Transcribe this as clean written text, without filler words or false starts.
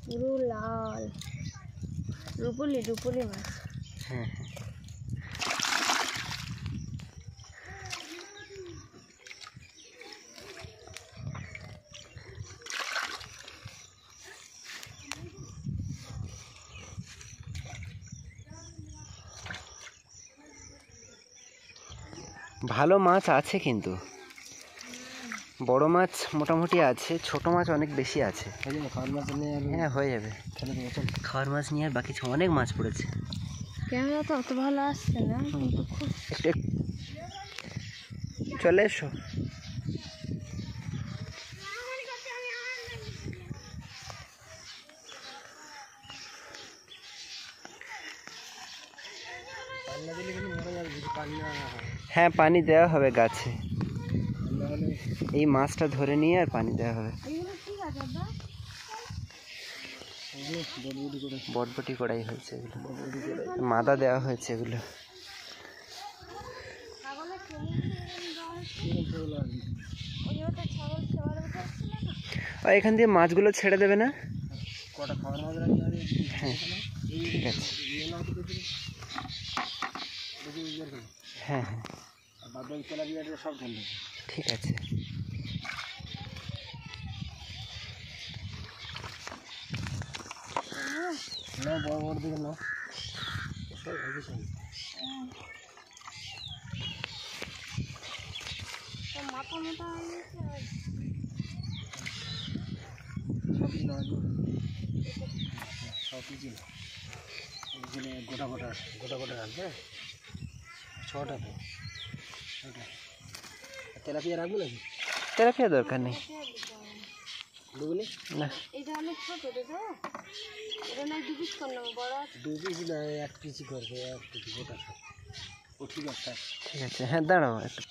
পুরো লাল রুপলি রুপলি মাছ। হ্যাঁ ভালো মাছ আছে, কিন্তু বড় মাছ মোটামুটি আছে, ছোট মাছ অনেক বেশি আছে। হ্যাঁ হয়ে যাবে, খাওয়ার মাছ নিয়ে আর বাকি অনেক মাছ পড়েছে। ক্যামেরা তো অত ভালো আসছে না, কিন্তু খুব চলে এসো। হ্যাঁ পানি দেওয়া হবে গাছে, এই মাছটা ধরে নিয়ে আর পানি দেওয়া হবে। বটবটি কড়াই হয়েছে এগুলো, মাদা দেওয়া হয়েছে এগুলো। এখান দিয়ে মাছগুলো ছেড়ে দেবে না? হ্যাঁ ঠিক আছে, হ্যাঁ হ্যাঁ ঠিক আছে। গোটা গোটা গোটা গোটা রাখবে, ছটা তো তেলাপিয়া রাখবো নাকি? তেলাপিয়া দরকার নেই না, এটা অনেক ছোট, এটা না 2 পিস করে নেবো, বড় 2 পিস না 1 পিসই করবে, 1 পিস গোটা। ও ঠিক আছে, ঠিক আছে। হ্যাঁ দাঁড়াও একটু।